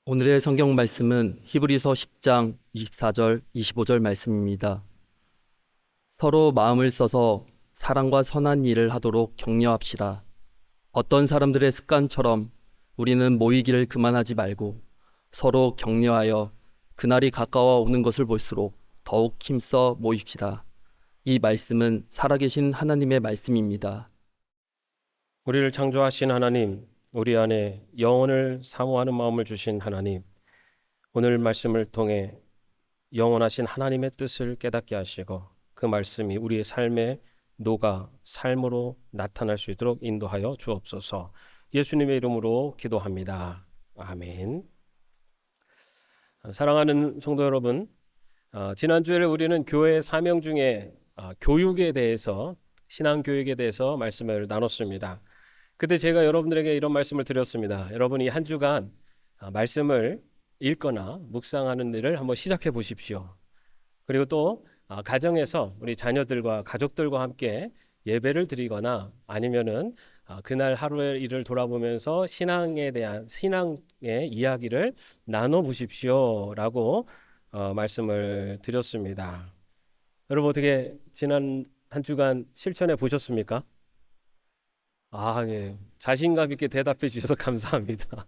오늘의 성경 말씀은 히브리서 10장 24절, 25절 말씀입니다. 서로 마음을 써서 사랑과 선한 일을 하도록 격려합시다. 어떤 사람들의 습관처럼 우리는 모이기를 그만하지 말고 서로 격려하여 그날이 가까워 오는 것을 볼수록 더욱 힘써 모입시다. 이 말씀은 살아계신 하나님의 말씀입니다. 우리를 창조하신 하나님, 우리 안에 영혼을 사모하는 마음을 주신 하나님, 오늘 말씀을 통해 영원하신 하나님의 뜻을 깨닫게 하시고 그 말씀이 우리의 삶에 녹아 삶으로 나타날 수 있도록 인도하여 주옵소서. 예수님의 이름으로 기도합니다. 아멘. 사랑하는 성도 여러분, 지난주에 우리는 교회의 사명 중에 교육에 대해서, 신앙교육에 대해서 말씀을 나눴습니다. 그때 제가 여러분들에게 이런 말씀을 드렸습니다. 여러분이 한 주간 말씀을 읽거나 묵상하는 일을 한번 시작해 보십시오. 그리고 또 가정에서 우리 자녀들과 가족들과 함께 예배를 드리거나 아니면은 그날 하루의 일을 돌아보면서 신앙의 이야기를 나눠 보십시오라고 말씀을 드렸습니다. 여러분 어떻게 지난 한 주간 실천해 보셨습니까? 예. 자신감 있게 대답해 주셔서 감사합니다.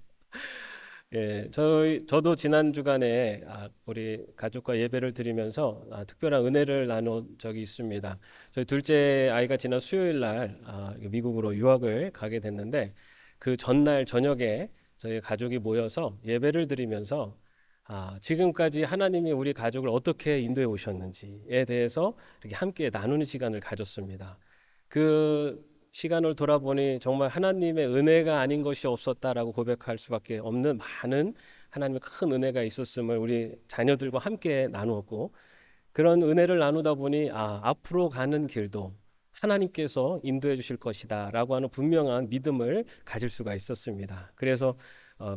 예, 저도 지난 주간에 우리 가족과 예배를 드리면서 특별한 은혜를 나눈 적이 있습니다. 저희 둘째 아이가 지난 수요일 날 미국으로 유학을 가게 됐는데 그 전날 저녁에 저희 가족이 모여서 예배를 드리면서 지금까지 하나님이 우리 가족을 어떻게 인도해 오셨는지에 대해서 이렇게 함께 나누는 시간을 가졌습니다. 그 시간을 돌아보니 정말 하나님의 은혜가 아닌 것이 없었다라고 고백할 수밖에 없는 많은 하나님의 큰 은혜가 있었음을 우리 자녀들과 함께 나누었고, 그런 은혜를 나누다 보니 앞으로 가는 길도 하나님께서 인도해 주실 것이다 라고 하는 분명한 믿음을 가질 수가 있었습니다. 그래서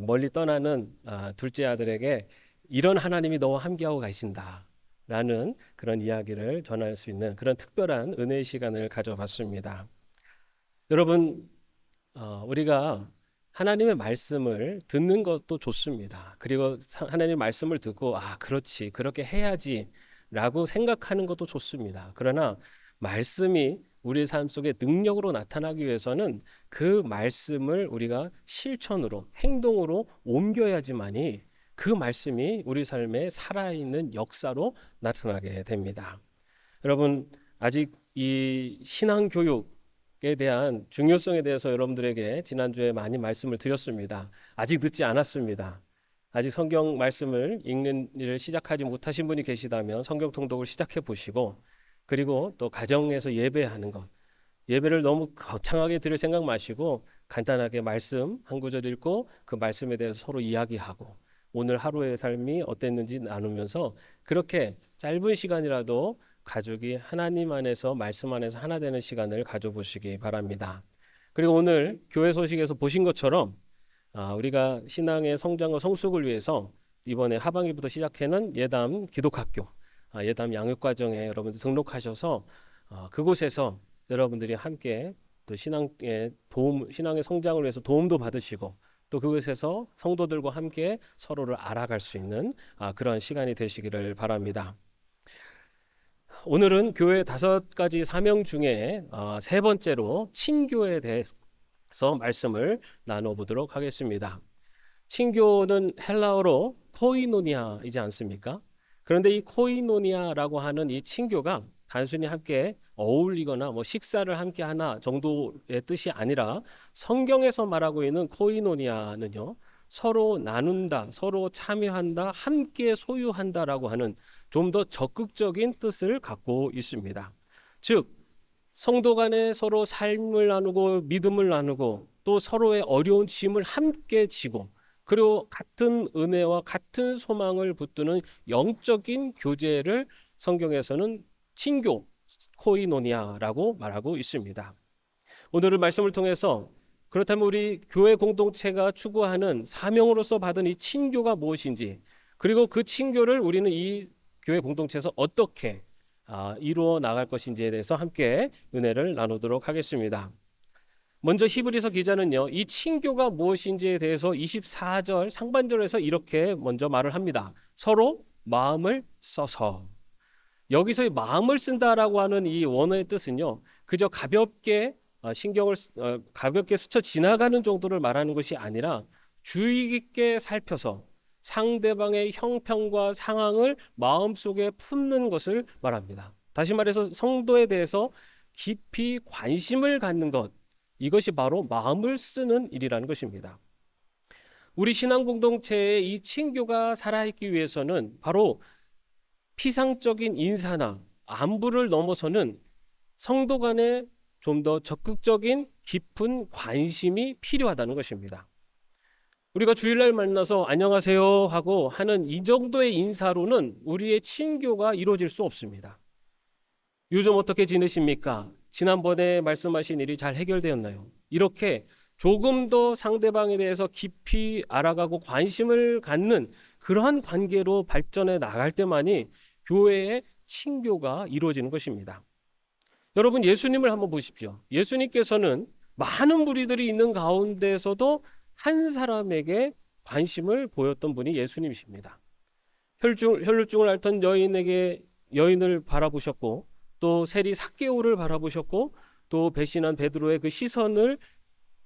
멀리 떠나는 둘째 아들에게 이런 하나님이 너와 함께하고 가신다 라는 그런 이야기를 전할 수 있는 그런 특별한 은혜의 시간을 가져봤습니다. 여러분, 우리가 하나님의 말씀을 듣는 것도 좋습니다. 그리고 하나님의 말씀을 듣고 그렇지, 그렇게 해야지 라고 생각하는 것도 좋습니다. 그러나 말씀이 우리 삶 속에 능력으로 나타나기 위해서는 그 말씀을 우리가 실천으로, 행동으로 옮겨야지만이 그 말씀이 우리 삶에 살아있는 역사로 나타나게 됩니다. 여러분, 아직 이 신앙교육에 대한 중요성에 대해서 여러분들에게 지난주에 많이 말씀을 드렸습니다. 아직 늦지 않았습니다. 아직 성경 말씀을 읽는 일을 시작하지 못하신 분이 계시다면 성경 통독을 시작해 보시고, 그리고 또 가정에서 예배하는 것, 예배를 너무 거창하게 드릴 생각 마시고 간단하게 말씀 한 구절 읽고 그 말씀에 대해서 서로 이야기하고 오늘 하루의 삶이 어땠는지 나누면서 그렇게 짧은 시간이라도 가족이 하나님 안에서 말씀 안에서 하나 되는 시간을 가져보시기 바랍니다. 그리고 오늘 교회 소식에서 보신 것처럼 우리가 신앙의 성장과 성숙을 위해서 이번에 하반기부터 시작하는 예담 기독학교, 예담 양육과정에 여러분들 등록하셔서 그곳에서 여러분들이 함께 또 신앙의 성장을 위해서 도움도 받으시고 또 그곳에서 성도들과 함께 서로를 알아갈 수 있는 그런 시간이 되시기를 바랍니다. 오늘은 교회 5가지 사명 중에 세 번째로 친교에 대해서 말씀을 나눠보도록 하겠습니다. 친교는 헬라어로 코이노니아이지 않습니까? 그런데 이 코이노니아라고 하는 이 친교가 단순히 함께 어울리거나 식사를 함께 하나 정도의 뜻이 아니라 성경에서 말하고 있는 코이노니아는요, 서로 나눈다, 서로 참여한다, 함께 소유한다라고 하는 좀 더 적극적인 뜻을 갖고 있습니다. 즉, 성도 간에 서로 삶을 나누고 믿음을 나누고 또 서로의 어려운 짐을 함께 지고 그리고 같은 은혜와 같은 소망을 붙드는 영적인 교제를 성경에서는 친교, 코이노니아라고 말하고 있습니다. 오늘의 말씀을 통해서 그렇다면 우리 교회 공동체가 추구하는 사명으로서 받은 이 친교가 무엇인지, 그리고 그 친교를 우리는 이 교회 공동체에서 어떻게 이루어 나갈 것인지에 대해서 함께 은혜를 나누도록 하겠습니다. 먼저 히브리서 기자는요, 이 친교가 무엇인지에 대해서 24절 상반절에서 이렇게 먼저 말을 합니다. 서로 마음을 써서. 여기서 이 마음을 쓴다라고 하는 이 원어의 뜻은요, 그저 가볍게 가볍게 스쳐 지나가는 정도를 말하는 것이 아니라 주의 깊게 살펴서 상대방의 형편과 상황을 마음속에 품는 것을 말합니다. 다시 말해서 성도에 대해서 깊이 관심을 갖는 것, 이것이 바로 마음을 쓰는 일이라는 것입니다. 우리 신앙 공동체의 이 친교가 살아있기 위해서는 바로 피상적인 인사나 안부를 넘어서는 성도 간에 좀 더 적극적인 깊은 관심이 필요하다는 것입니다. 우리가 주일날 만나서 안녕하세요 하고 하는 이 정도의 인사로는 우리의 친교가 이루어질 수 없습니다. 요즘 어떻게 지내십니까? 지난번에 말씀하신 일이 잘 해결되었나요? 이렇게 조금 더 상대방에 대해서 깊이 알아가고 관심을 갖는 그러한 관계로 발전해 나갈 때만이 교회의 친교가 이루어지는 것입니다. 여러분, 예수님을 한번 보십시오. 예수님께서는 많은 무리들이 있는 가운데서도 한 사람에게 관심을 보였던 분이 예수님이십니다. 혈루증을 앓던 여인을 바라보셨고, 또 세리 삭개오를 바라보셨고, 또 배신한 베드로의 그 시선을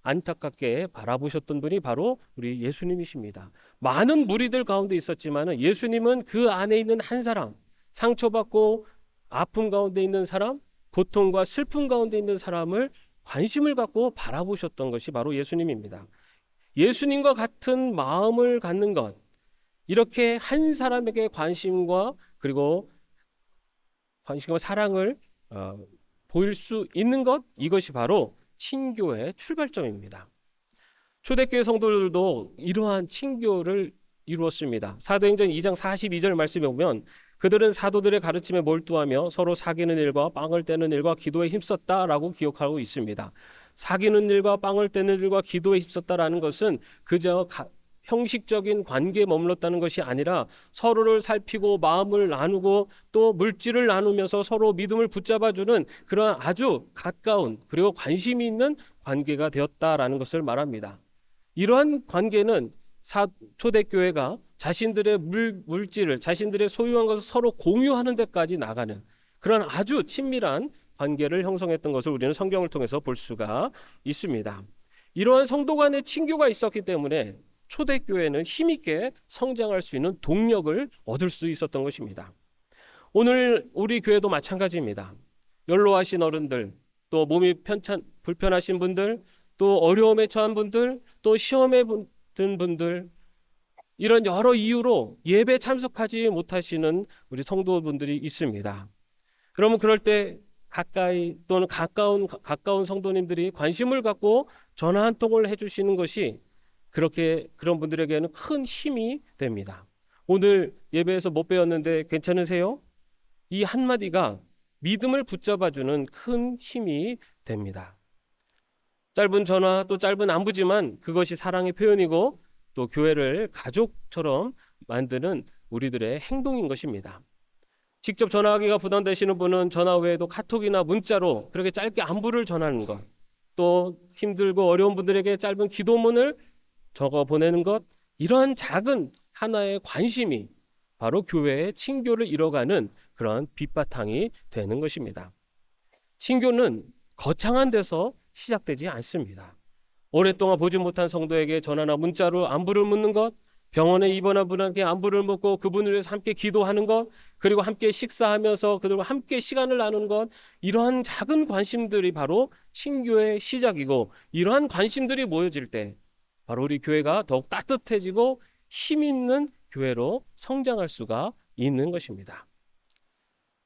안타깝게 바라보셨던 분이 바로 우리 예수님이십니다. 많은 무리들 가운데 있었지만 예수님은 그 안에 있는 한 사람, 상처받고 아픔 가운데 있는 사람, 고통과 슬픔 가운데 있는 사람을 관심을 갖고 바라보셨던 것이 바로 예수님입니다. 예수님과 같은 마음을 갖는 것, 이렇게 한 사람에게 관심과 사랑을 보일 수 있는 것, 이것이 바로 친교의 출발점입니다. 초대교회 성도들도 이러한 친교를 이루었습니다. 사도행전 2장 42절 말씀에 보면 그들은 사도들의 가르침에 몰두하며 서로 사귀는 일과 빵을 떼는 일과 기도에 힘썼다라고 기록하고 있습니다. 사귀는 일과 빵을 떼는 일과 기도에 힘썼다라는 것은 그저 형식적인 관계에 머물렀다는 것이 아니라 서로를 살피고 마음을 나누고 또 물질을 나누면서 서로 믿음을 붙잡아주는 그런 아주 가까운 그리고 관심이 있는 관계가 되었다라는 것을 말합니다. 이러한 관계는 초대교회가 자신들의 물질을, 자신들의 소유한 것을 서로 공유하는 데까지 나가는 그런 아주 친밀한 관계를 형성했던 것을 우리는 성경을 통해서 볼 수가 있습니다. 이러한 성도 간의 친교가 있었기 때문에 초대교회는 힘있게 성장할 수 있는 동력을 얻을 수 있었던 것입니다. 오늘 우리 교회도 마찬가지입니다. 연로하신 어른들, 또 몸이 불편하신 분들, 또 어려움에 처한 분들, 또 시험에 든 분들, 이런 여러 이유로 예배 참석하지 못하시는 우리 성도분들이 있습니다. 그러면 그럴 때 가까이 또는 가까운 성도님들이 관심을 갖고 전화 한 통을 해주시는 것이 그런 분들에게는 큰 힘이 됩니다. 오늘 예배에서 못 배웠는데 괜찮으세요? 이 한마디가 믿음을 붙잡아주는 큰 힘이 됩니다. 짧은 전화 또 짧은 안부지만 그것이 사랑의 표현이고 또 교회를 가족처럼 만드는 우리들의 행동인 것입니다. 직접 전화하기가 부담되시는 분은 전화 외에도 카톡이나 문자로 그렇게 짧게 안부를 전하는 것, 또 힘들고 어려운 분들에게 짧은 기도문을 적어 보내는 것, 이러한 작은 하나의 관심이 바로 교회의 친교를 이뤄가는 그런 빛바탕이 되는 것입니다. 친교는 거창한 데서 시작되지 않습니다. 오랫동안 보지 못한 성도에게 전화나 문자로 안부를 묻는 것, 병원에 입원한 분에게 안부를 묻고 그분을 위해서 함께 기도하는 것, 그리고 함께 식사하면서 그들과 함께 시간을 나누는 것, 이러한 작은 관심들이 바로 친교의 시작이고, 이러한 관심들이 모여질 때 바로 우리 교회가 더욱 따뜻해지고 힘 있는 교회로 성장할 수가 있는 것입니다.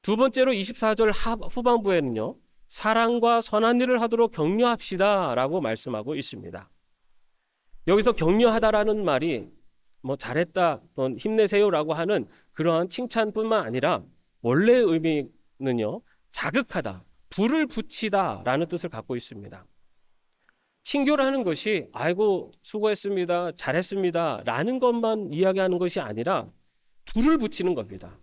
두 번째로 24절 후반부에는요, 사랑과 선한 일을 하도록 격려합시다 라고 말씀하고 있습니다. 여기서 격려하다라는 말이 잘했다 또는 힘내세요 라고 하는 그러한 칭찬뿐만 아니라 원래 의미는요, 자극하다, 불을 붙이다 라는 뜻을 갖고 있습니다. 친교라는 것이 아이고 수고했습니다, 잘했습니다 라는 것만 이야기하는 것이 아니라 불을 붙이는 겁니다.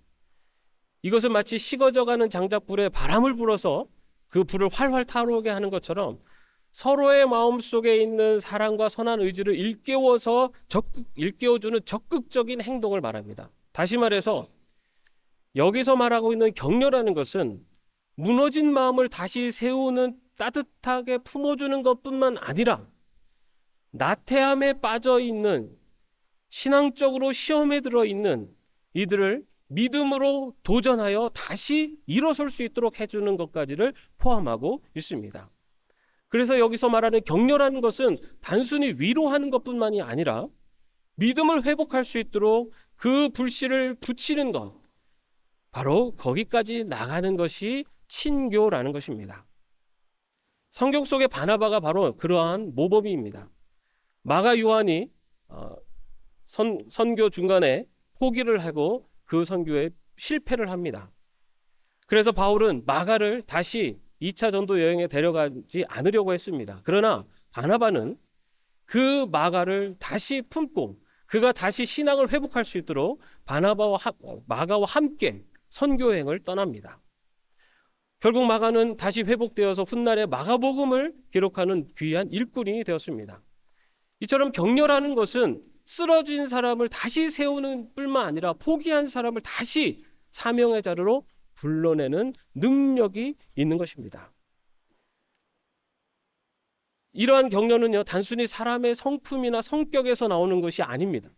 이것은 마치 식어져가는 장작불에 바람을 불어서 그 불을 활활 타오르게 하는 것처럼 서로의 마음속에 있는 사랑과 선한 의지를 일깨워주는 적극적인 행동을 말합니다. 다시 말해서 여기서 말하고 있는 격려라는 것은 무너진 마음을 다시 세우는, 따뜻하게 품어주는 것뿐만 아니라 나태함에 빠져 있는, 신앙적으로 시험에 들어 있는 이들을 믿음으로 도전하여 다시 일어설 수 있도록 해주는 것까지를 포함하고 있습니다. 그래서 여기서 말하는 격려라는 것은 단순히 위로하는 것뿐만이 아니라 믿음을 회복할 수 있도록 그 불씨를 붙이는 것, 바로 거기까지 나가는 것이 친교라는 것입니다. 성경 속의 바나바가 바로 그러한 모범입니다. 마가 요한이 선교 중간에 포기를 하고 그 선교에 실패를 합니다. 그래서 바울은 마가를 다시 2차 전도 여행에 데려가지 않으려고 했습니다. 그러나 바나바는 그 마가를 다시 품고 그가 다시 신앙을 회복할 수 있도록 마가와 함께 선교여행을 떠납니다. 결국 마가는 다시 회복되어서 훗날에 마가복음을 기록하는 귀한 일꾼이 되었습니다. 이처럼 격려라는 것은 쓰러진 사람을 다시 세우는 뿐만 아니라 포기한 사람을 다시 사명의 자리로 불러내는 능력이 있는 것입니다. 이러한 격려는요, 단순히 사람의 성품이나 성격에서 나오는 것이 아닙니다.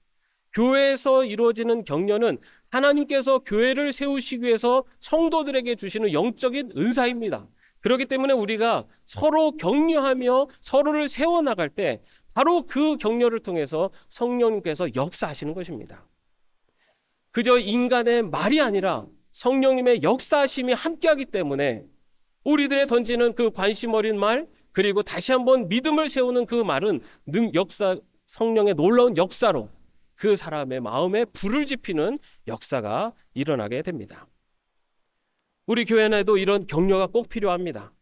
교회에서 이루어지는 격려는 하나님께서 교회를 세우시기 위해서 성도들에게 주시는 영적인 은사입니다. 그렇기 때문에 우리가 서로 격려하며 서로를 세워나갈 때 바로 그 격려를 통해서 성령님께서 역사하시는 것입니다. 그저 인간의 말이 아니라 성령님의 역사하심이 함께하기 때문에 우리들의 던지는 그 관심 어린 말, 그리고 다시 한번 믿음을 세우는 그 말은 성령의 놀라운 역사로 그 사람의 마음에 불을 지피는 역사가 일어나게 됩니다. 우리 교회에도 이런 격려가 꼭 필요합니다.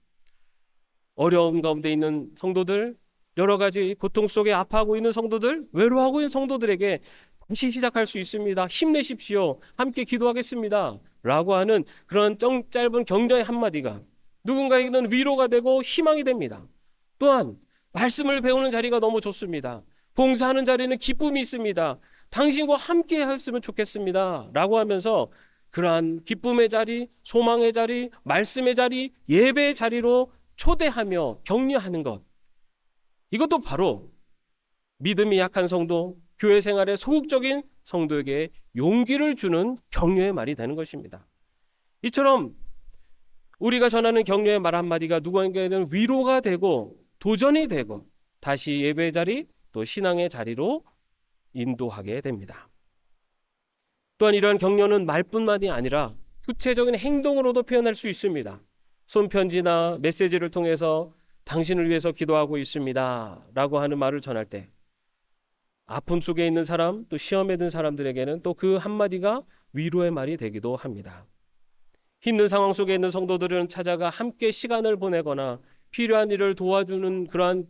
어려움 가운데 있는 성도들, 여러 가지 고통 속에 아파하고 있는 성도들, 외로워하고 있는 성도들에게 다시 시작할 수 있습니다. 힘내십시오. 함께 기도하겠습니다. 라고 하는 그런 짧은 격려의 한마디가 누군가에게는 위로가 되고 희망이 됩니다. 또한 말씀을 배우는 자리가 너무 좋습니다. 봉사하는 자리는 기쁨이 있습니다. 당신과 함께 했으면 좋겠습니다. 라고 하면서 그러한 기쁨의 자리, 소망의 자리, 말씀의 자리, 예배의 자리로 초대하며 격려하는 것, 이것도 바로 믿음이 약한 성도, 교회 생활에 소극적인 성도에게 용기를 주는 격려의 말이 되는 것입니다. 이처럼 우리가 전하는 격려의 말 한마디가 누구에게는 위로가 되고 도전이 되고 다시 예배의 자리, 또 신앙의 자리로 인도하게 됩니다. 또한 이러한 격려는 말뿐만이 아니라 구체적인 행동으로도 표현할 수 있습니다. 손편지나 메시지를 통해서 당신을 위해서 기도하고 있습니다 라고 하는 말을 전할 때 아픔 속에 있는 사람, 또 시험에 든 사람들에게는 또 그 한마디가 위로의 말이 되기도 합니다. 힘든 상황 속에 있는 성도들은 찾아가 함께 시간을 보내거나 필요한 일을 도와주는 그러한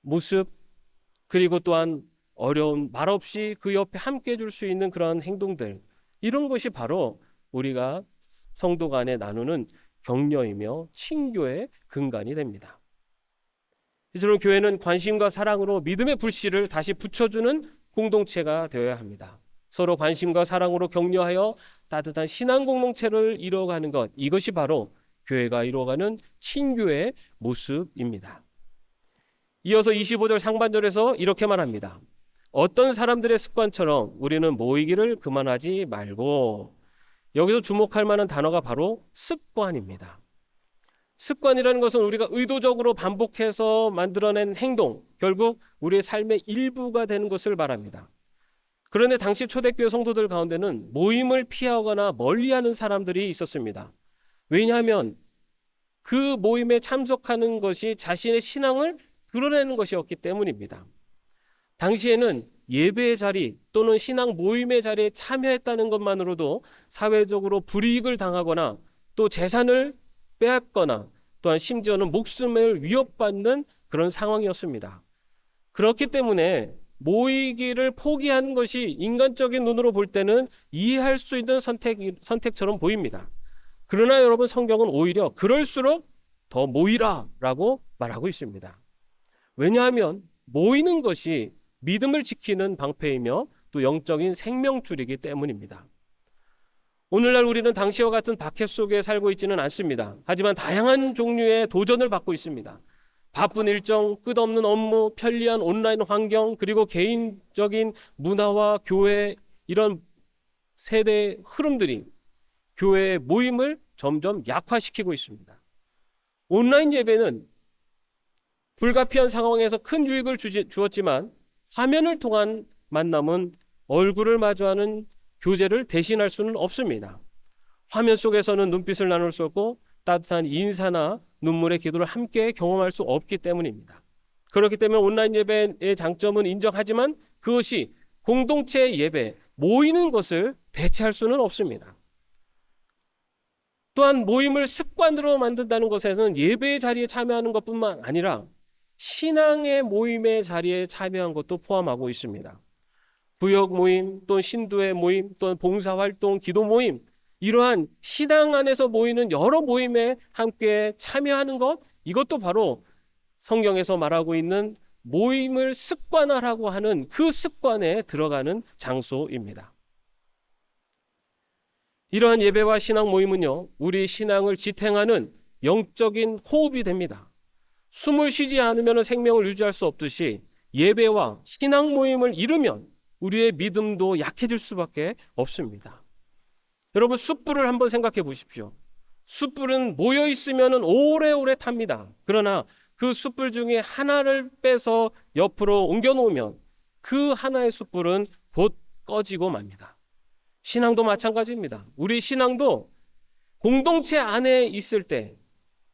모습, 그리고 또한 어려운 말없이 그 옆에 함께 해줄 수 있는 그러한 행동들, 이런 것이 바로 우리가 성도 간에 나누는 격려이며 친교의 근간이 됩니다. 이처럼 교회는 관심과 사랑으로 믿음의 불씨를 다시 붙여주는 공동체가 되어야 합니다. 서로 관심과 사랑으로 격려하여 따뜻한 신앙 공동체를 이루어가는 것, 이것이 바로 교회가 이루어가는 친교의 모습입니다. 이어서 25절 상반절에서 이렇게 말합니다. 어떤 사람들의 습관처럼 우리는 모이기를 그만하지 말고, 여기서 주목할 만한 단어가 바로 습관입니다. 습관이라는 것은 우리가 의도적으로 반복해서 만들어낸 행동, 결국 우리의 삶의 일부가 되는 것을 말합니다. 그런데 당시 초대교회 성도들 가운데는 모임을 피하거나 멀리하는 사람들이 있었습니다. 왜냐하면 그 모임에 참석하는 것이 자신의 신앙을 드러내는 것이었기 때문입니다. 당시에는 예배의 자리 또는 신앙 모임의 자리에 참여했다는 것만으로도 사회적으로 불이익을 당하거나 또 재산을 빼앗거나 또한 심지어는 목숨을 위협받는 그런 상황이었습니다. 그렇기 때문에 모이기를 포기하는 것이 인간적인 눈으로 볼 때는 이해할 수 있는 선택처럼 보입니다. 그러나 여러분, 성경은 오히려 그럴수록 더 모이라라고 말하고 있습니다. 왜냐하면 모이는 것이 믿음을 지키는 방패이며 또 영적인 생명줄이기 때문입니다. 오늘날 우리는 당시와 같은 박해 속에 살고 있지는 않습니다. 하지만 다양한 종류의 도전을 받고 있습니다. 바쁜 일정, 끝없는 업무, 편리한 온라인 환경, 그리고 개인적인 문화와 교회, 이런 세대의 흐름들이 교회의 모임을 점점 약화시키고 있습니다. 온라인 예배는 불가피한 상황에서 큰 유익을 주었지만 화면을 통한 만남은 얼굴을 마주하는 교제를 대신할 수는 없습니다. 화면 속에서는 눈빛을 나눌 수 없고 따뜻한 인사나 눈물의 기도를 함께 경험할 수 없기 때문입니다. 그렇기 때문에 온라인 예배의 장점은 인정하지만 그것이 공동체 예배, 모이는 것을 대체할 수는 없습니다. 또한 모임을 습관으로 만든다는 것에는 예배의 자리에 참여하는 것뿐만 아니라 신앙의 모임의 자리에 참여한 것도 포함하고 있습니다. 구역 모임, 또 신도의 모임, 또 봉사활동, 기도 모임, 이러한 신앙 안에서 모이는 여러 모임에 함께 참여하는 것, 이것도 바로 성경에서 말하고 있는 모임을 습관화라고 하는 그 습관에 들어가는 장소입니다. 이러한 예배와 신앙 모임은요, 우리 신앙을 지탱하는 영적인 호흡이 됩니다. 숨을 쉬지 않으면 생명을 유지할 수 없듯이 예배와 신앙 모임을 잃으면 우리의 믿음도 약해질 수밖에 없습니다. 여러분, 숯불을 한번 생각해 보십시오. 숯불은 모여 있으면 오래오래 탑니다. 그러나 그 숯불 중에 하나를 빼서 옆으로 옮겨 놓으면 그 하나의 숯불은 곧 꺼지고 맙니다. 신앙도 마찬가지입니다. 우리 신앙도 공동체 안에 있을 때,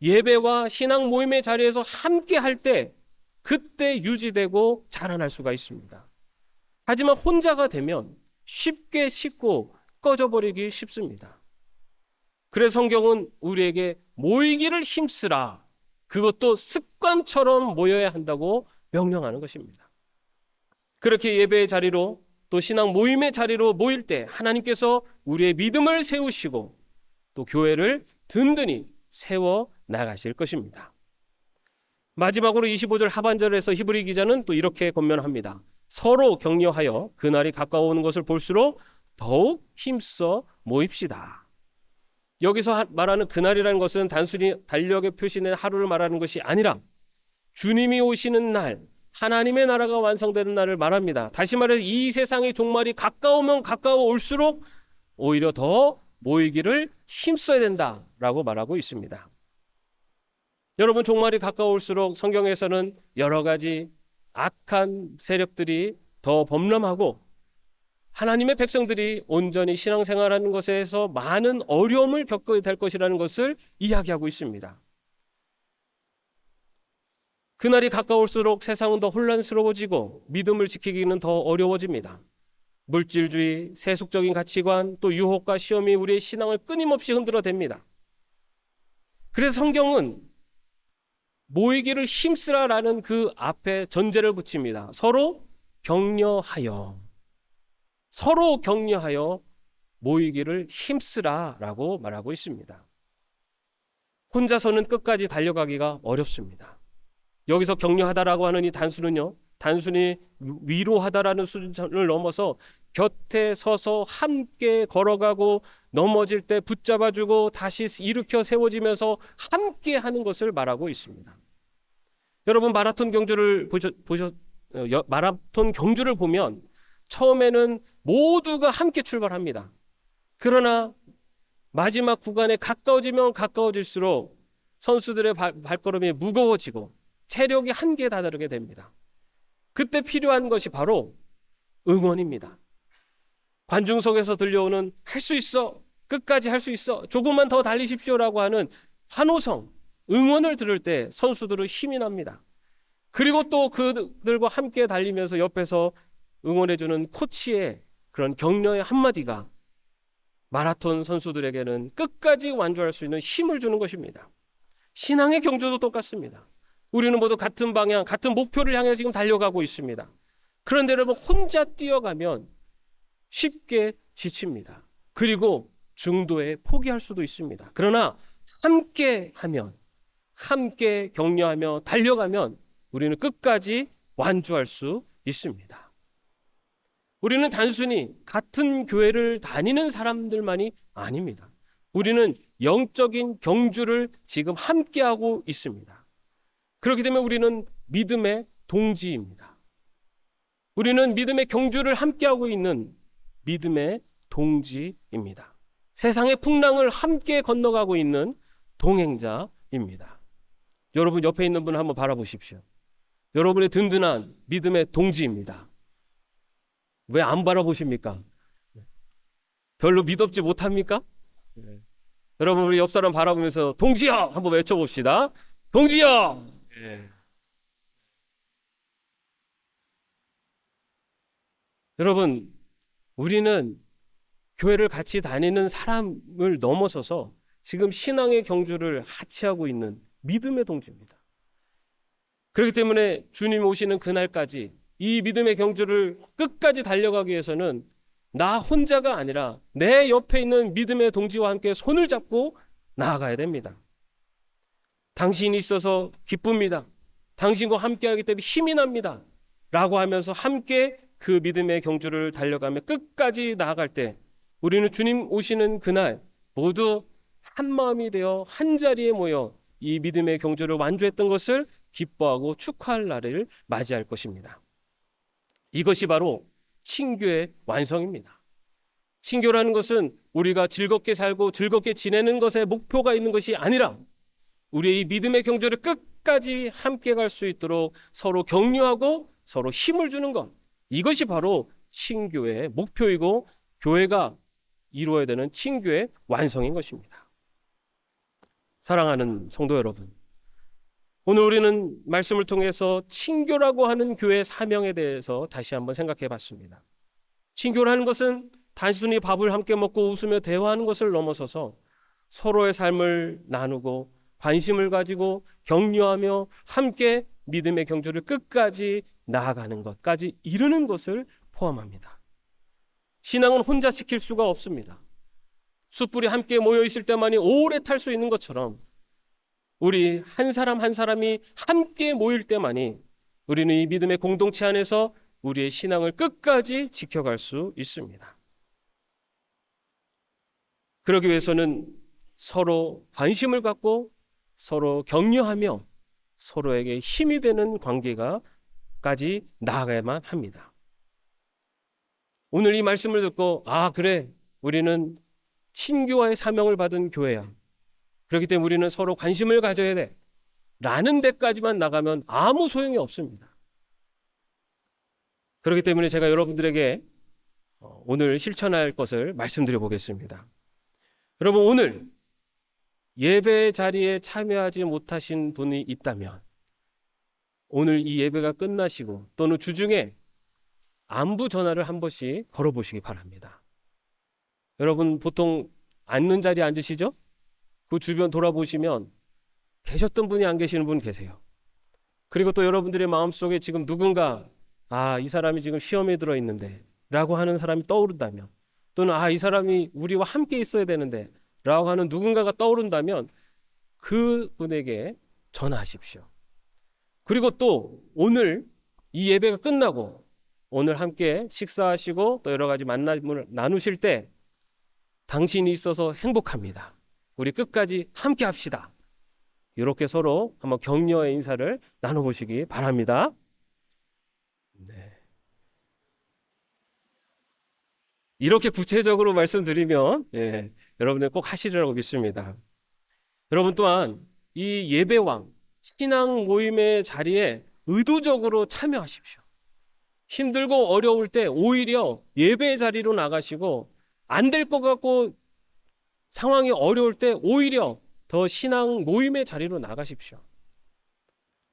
예배와 신앙 모임의 자리에서 함께 할 때, 그때 유지되고 자라날 수가 있습니다. 하지만 혼자가 되면 쉽게 식고 꺼져버리기 쉽습니다. 그래서 성경은 우리에게 모이기를 힘쓰라, 그것도 습관처럼 모여야 한다고 명령하는 것입니다. 그렇게 예배의 자리로 또 신앙 모임의 자리로 모일 때 하나님께서 우리의 믿음을 세우시고 또 교회를 든든히 세워 나가실 것입니다. 마지막으로 25절 하반절에서 히브리 기자는 또 이렇게 권면합니다. 서로 격려하여 그날이 가까워오는 것을 볼수록 더욱 힘써 모입시다. 여기서 말하는 그날이라는 것은 단순히 달력에 표시된 하루를 말하는 것이 아니라 주님이 오시는 날, 하나님의 나라가 완성되는 날을 말합니다. 다시 말해 이 세상의 종말이 가까우면 가까워올수록 오히려 더 모이기를 힘써야 된다라고 말하고 있습니다. 여러분, 종말이 가까울수록 성경에서는 여러 가지 악한 세력들이 더 범람하고 하나님의 백성들이 온전히 신앙생활하는 것에서 많은 어려움을 겪게 될 것이라는 것을 이야기하고 있습니다. 그날이 가까울수록 세상은 더 혼란스러워지고 믿음을 지키기는 더 어려워집니다. 물질주의, 세속적인 가치관, 또 유혹과 시험이 우리의 신앙을 끊임없이 흔들어댑니다. 그래서 성경은 모이기를 힘쓰라라는 그 앞에 전제를 붙입니다. 서로 격려하여 모이기를 힘쓰라라고 말하고 있습니다. 혼자서는 끝까지 달려가기가 어렵습니다. 여기서 격려하다라고 하는 이 단수는요, 단순히 위로하다라는 수준을 넘어서 곁에 서서 함께 걸어가고 넘어질 때 붙잡아주고 다시 일으켜 세워지면서 함께 하는 것을 말하고 있습니다. 여러분, 마라톤 경주를 보면 처음에는 모두가 함께 출발합니다. 그러나 마지막 구간에 가까워지면 가까워질수록 선수들의 발걸음이 무거워지고 체력이 한계에 다다르게 됩니다. 그때 필요한 것이 바로 응원입니다. 관중석에서 들려오는 할 수 있어, 끝까지 할 수 있어, 조금만 더 달리십시오라고 하는 환호성, 응원을 들을 때 선수들은 힘이 납니다. 그리고 또 그들과 함께 달리면서 옆에서 응원해주는 코치의 그런 격려의 한마디가 마라톤 선수들에게는 끝까지 완주할 수 있는 힘을 주는 것입니다. 신앙의 경주도 똑같습니다. 우리는 모두 같은 방향, 같은 목표를 향해 지금 달려가고 있습니다. 그런데 여러분, 혼자 뛰어가면 쉽게 지칩니다. 그리고 중도에 포기할 수도 있습니다. 그러나 함께 하면 함께 격려하며 달려가면 우리는 끝까지 완주할 수 있습니다. 우리는 단순히 같은 교회를 다니는 사람들만이 아닙니다. 우리는 영적인 경주를 지금 함께하고 있습니다. 그렇기 때문에 우리는 믿음의 동지입니다. 우리는 믿음의 경주를 함께하고 있는 믿음의 동지입니다. 세상의 풍랑을 함께 건너가고 있는 동행자입니다. 여러분 옆에 있는 분을 한번 바라보십시오. 여러분의 든든한 믿음의 동지입니다. 왜 안 바라보십니까? 별로 믿업지 못합니까? 여러분 우리 옆 사람 바라보면서 동지여! 한번 외쳐봅시다. 동지여! 여러분 우리는 교회를 같이 다니는 사람을 넘어서서 지금 신앙의 경주를 같이 하고 있는 믿음의 동지입니다. 그렇기 때문에 주님 오시는 그날까지 이 믿음의 경주를 끝까지 달려가기 위해서는 나 혼자가 아니라 내 옆에 있는 믿음의 동지와 함께 손을 잡고 나아가야 됩니다. 당신이 있어서 기쁩니다. 당신과 함께하기 때문에 힘이 납니다. 라고 하면서 함께 그 믿음의 경주를 달려가며 끝까지 나아갈 때 우리는 주님 오시는 그날 모두 한 마음이 되어 한 자리에 모여 이 믿음의 경주를 완주했던 것을 기뻐하고 축하할 날을 맞이할 것입니다. 이것이 바로 친교의 완성입니다. 친교라는 것은 우리가 즐겁게 살고 즐겁게 지내는 것에 목표가 있는 것이 아니라 우리의 이 믿음의 경주를 끝까지 함께 갈 수 있도록 서로 격려하고 서로 힘을 주는 것, 이것이 바로 친교의 목표이고 교회가 이루어야 되는 친교의 완성인 것입니다. 사랑하는 성도 여러분, 오늘 우리는 말씀을 통해서 친교라고 하는 교회의 사명에 대해서 다시 한번 생각해 봤습니다. 친교라는 것은 단순히 밥을 함께 먹고 웃으며 대화하는 것을 넘어서서 서로의 삶을 나누고 관심을 가지고 격려하며 함께 믿음의 경주를 끝까지 나아가는 것까지 이루는 것을 포함합니다. 신앙은 혼자 지킬 수가 없습니다. 숯불이 함께 모여 있을 때만이 오래 탈 수 있는 것처럼 우리 한 사람 한 사람이 함께 모일 때만이 우리는 이 믿음의 공동체 안에서 우리의 신앙을 끝까지 지켜갈 수 있습니다. 그러기 위해서는 서로 관심을 갖고 서로 격려하며 서로에게 힘이 되는 관계가까지 나아가야만 합니다. 오늘 이 말씀을 듣고 그래, 우리는 친교와의 사명을 받은 교회야. 그렇기 때문에 우리는 서로 관심을 가져야 돼 라는 데까지만 나가면 아무 소용이 없습니다. 그렇기 때문에 제가 여러분들에게 오늘 실천할 것을 말씀드려 보겠습니다. 여러분, 오늘 예배 자리에 참여하지 못하신 분이 있다면 오늘 이 예배가 끝나시고 또는 주중에 안부 전화를 한 번씩 걸어보시기 바랍니다. 여러분 보통 앉는 자리에 앉으시죠? 그 주변 돌아보시면 계셨던 분이 안 계시는 분 계세요. 그리고 또 여러분들의 마음속에 지금 누군가 이 사람이 지금 시험에 들어있는데 라고 하는 사람이 떠오른다면, 또는 이 사람이 우리와 함께 있어야 되는데 라고 하는 누군가가 떠오른다면 그 분에게 전화하십시오. 그리고 또 오늘 이 예배가 끝나고 오늘 함께 식사하시고 또 여러 가지 만남을 나누실 때 당신이 있어서 행복합니다. 우리 끝까지 함께 합시다. 이렇게 서로 한번 격려의 인사를 나눠보시기 바랍니다. 네. 이렇게 구체적으로 말씀드리면 여러분들 꼭 하시리라고 믿습니다. 여러분 또한 이 예배왕 신앙 모임의 자리에 의도적으로 참여하십시오. 힘들고 어려울 때 오히려 예배의 자리로 나가시고, 안 될 것 같고 상황이 어려울 때 오히려 더 신앙 모임의 자리로 나가십시오.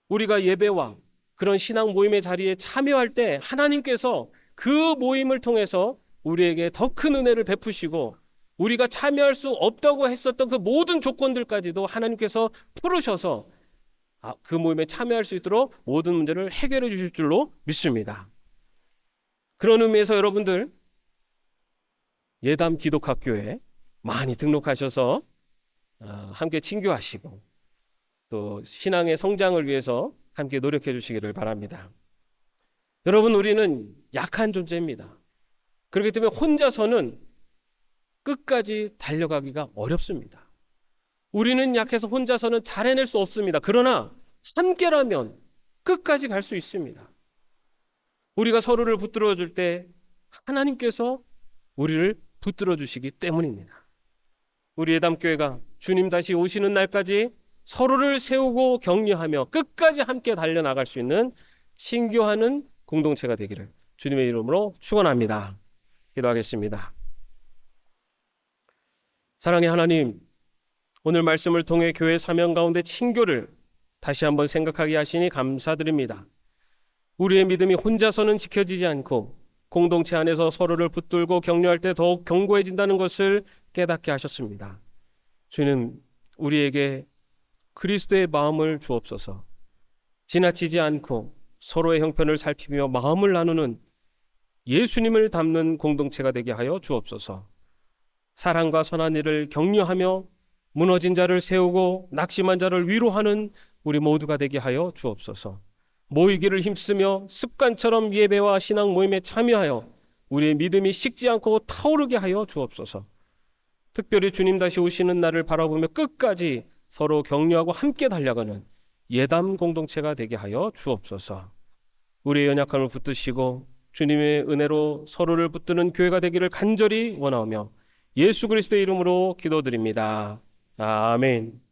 우리가 예배와 그런 신앙 모임의 자리에 참여할 때 하나님께서 그 모임을 통해서 우리에게 더 큰 은혜를 베푸시고, 우리가 참여할 수 없다고 했었던 그 모든 조건들까지도 하나님께서 풀으셔서 그 모임에 참여할 수 있도록 모든 문제를 해결해 주실 줄로 믿습니다. 그런 의미에서 여러분들 예담 기독학교에 많이 등록하셔서 함께 친교하시고, 또 신앙의 성장을 위해서 함께 노력해 주시기를 바랍니다. 여러분, 우리는 약한 존재입니다. 그렇기 때문에 혼자서는 끝까지 달려가기가 어렵습니다. 우리는 약해서 혼자서는 잘 해낼 수 없습니다. 그러나 함께라면 끝까지 갈 수 있습니다. 우리가 서로를 붙들어 줄 때 하나님께서 우리를 붙들어 주시기 때문입니다. 우리 예담교회가 주님 다시 오시는 날까지 서로를 세우고 격려하며 끝까지 함께 달려나갈 수 있는 친교하는 공동체가 되기를 주님의 이름으로 축원합니다. 기도하겠습니다. 사랑의 하나님, 오늘 말씀을 통해 교회 사명 가운데 친교를 다시 한번 생각하게 하시니 감사드립니다. 우리의 믿음이 혼자서는 지켜지지 않고 공동체 안에서 서로를 붙들고 격려할 때 더욱 견고해진다는 것을 깨닫게 하셨습니다. 주님, 우리에게 그리스도의 마음을 주옵소서. 지나치지 않고 서로의 형편을 살피며 마음을 나누는 예수님을 닮는 공동체가 되게 하여 주옵소서. 사랑과 선한 일을 격려하며 무너진 자를 세우고 낙심한 자를 위로하는 우리 모두가 되게 하여 주옵소서. 모이기를 힘쓰며 습관처럼 예배와 신앙 모임에 참여하여 우리의 믿음이 식지 않고 타오르게 하여 주옵소서. 특별히 주님 다시 오시는 날을 바라보며 끝까지 서로 격려하고 함께 달려가는 예담 공동체가 되게 하여 주옵소서. 우리의 연약함을 붙드시고 주님의 은혜로 서로를 붙드는 교회가 되기를 간절히 원하오며 예수 그리스도의 이름으로 기도드립니다. 아멘.